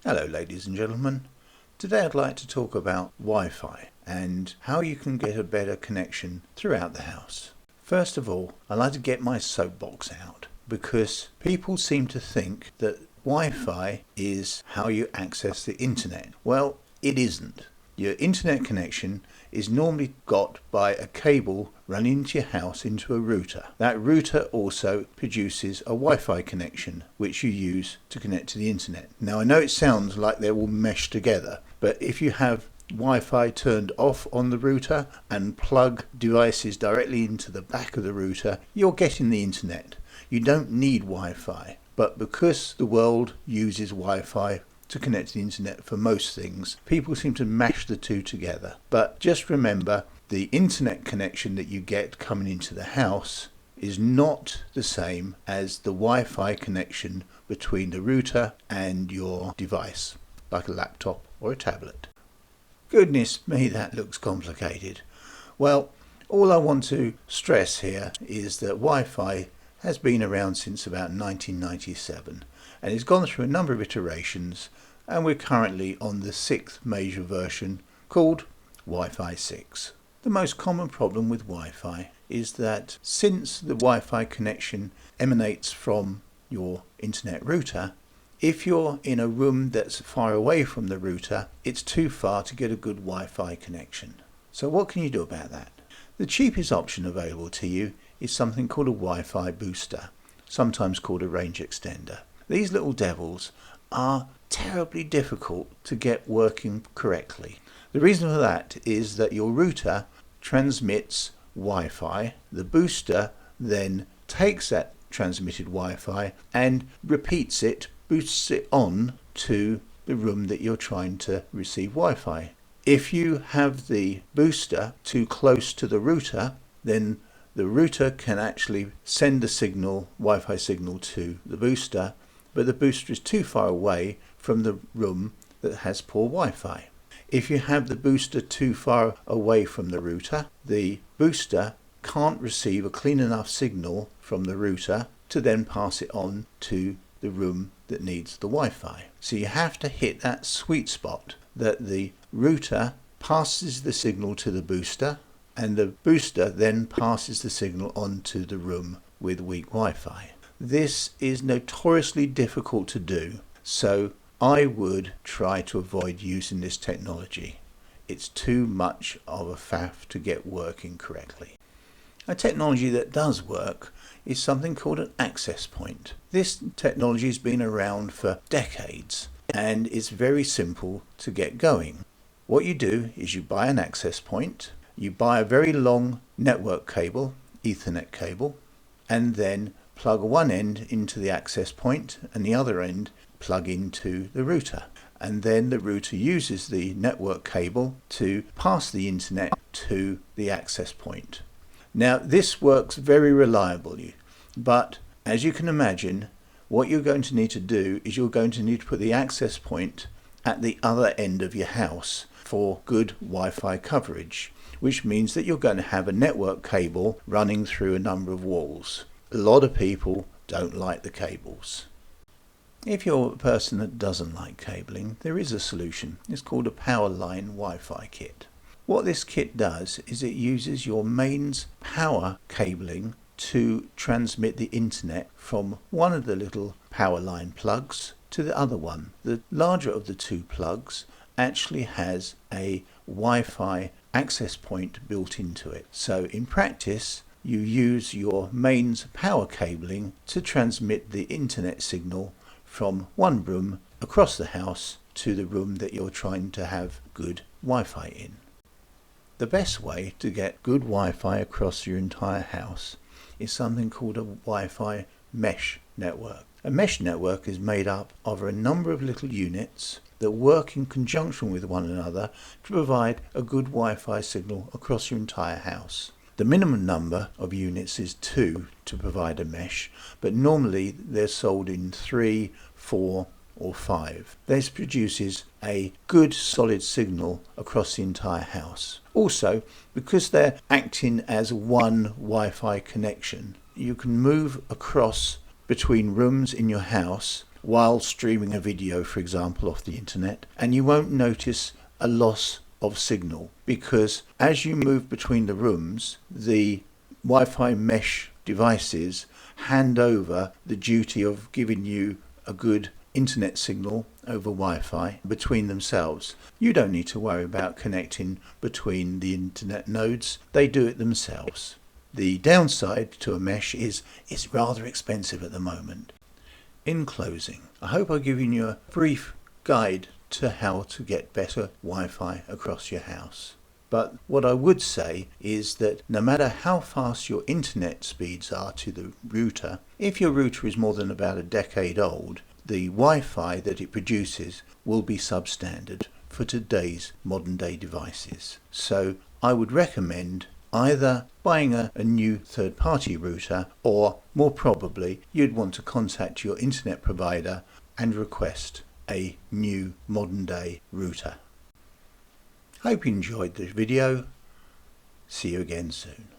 Hello ladies and gentlemen. Today I'd like to talk about Wi-Fi and how you can get a better connection throughout the house. First of all, I'd like to get my soapbox out because people seem to think that Wi-Fi is how you access the internet. Well, it isn't. Your internet connection is normally got by a cable running into your house into a router. That router also produces a Wi-Fi connection which you use to connect to the internet. Now I know it sounds like they're all meshed together, but if you have Wi-Fi turned off on the router and plug devices directly into the back of the router, you're getting the internet. You don't need Wi-Fi, but because the world uses Wi-Fi to connect to the internet for most things, people seem to mash the two together. But just remember, the internet connection that you get coming into the house is not the same as the Wi-Fi connection between the router and your device, like a laptop or a tablet. Goodness me, that looks complicated. Well, all I want to stress here is that Wi-Fi has been around since about 1997 and it's gone through a number of iterations, and we're currently on the 6th major version called Wi-Fi 6. The most common problem with Wi-Fi is that since the Wi-Fi connection emanates from your internet router, if you're in a room that's far away from the router, it's too far to get a good Wi-Fi connection. So what can you do about that? The cheapest option available to you is something called a Wi-Fi Booster, sometimes called a range extender. These little devils are terribly difficult to get working correctly. The reason for that is that your router transmits Wi-Fi, the booster then takes that transmitted Wi-Fi and repeats it, boosts it on to the room that you're trying to receive Wi-Fi. If you have the booster too close to the router, then the router can actually send the signal, Wi-Fi signal, to the booster, but the booster is too far away from the room that has poor Wi-Fi. If you have the booster too far away from the router, the booster can't receive a clean enough signal from the router to then pass it on to the room that needs the Wi-Fi. So you have to hit that sweet spot that the router passes the signal to the booster and the booster then passes the signal on to the room with weak Wi-Fi. This is notoriously difficult to do, so I would try to avoid using this technology. It's too much of a faff to get working correctly. A technology that does work is something called an access point. This technology has been around for decades and it's very simple to get going. What you do is you buy an access point, you buy a very long network cable, Ethernet cable, and then plug one end into the access point and the other end plug into the router. And then the router uses the network cable to pass the internet to the access point. Now this works very reliably, but as you can imagine, what you're going to need to do is you're going to need to put the access point at the other end of your house for good Wi-Fi coverage, which means that you're going to have a network cable running through a number of walls. A lot of people don't like the cables. If you're a person that doesn't like cabling, there is a solution. It's called a Powerline Wi-Fi kit. What this kit does is it uses your mains power cabling to transmit the internet from one of the little power line plugs to the other one. The larger of the two plugs actually has a Wi-Fi access point built into it. So in practice, you use your mains power cabling to transmit the internet signal from one room across the house to the room that you're trying to have good Wi-Fi in. The best way to get good Wi-Fi across your entire house is something called a Wi-Fi Mesh network. A mesh network is made up of a number of little units that work in conjunction with one another to provide a good Wi-Fi signal across your entire house. The minimum number of units is 2 to provide a mesh, but normally they're sold in 3, 4 or 5. This produces a good solid signal across the entire house. Also, because they're acting as one Wi-Fi connection, you can move across between rooms in your house while streaming a video, for example, off the internet, and you won't notice a loss of signal because as you move between the rooms, the Wi-Fi mesh devices hand over the duty of giving you a good internet signal over Wi-Fi between themselves. You don't need to worry about connecting between the internet nodes. They do it themselves. The downside to a mesh is it's rather expensive at the moment. In closing, I hope I've given you a brief guide to how to get better Wi-Fi across your house. But what I would say is that no matter how fast your internet speeds are to the router, if your router is more than about a decade old, the Wi-Fi that it produces will be substandard for today's modern day devices. So I would recommend either buying a new third-party router, or more probably you'd want to contact your internet provider and request a new modern day router. Hope you enjoyed this video. See you again soon.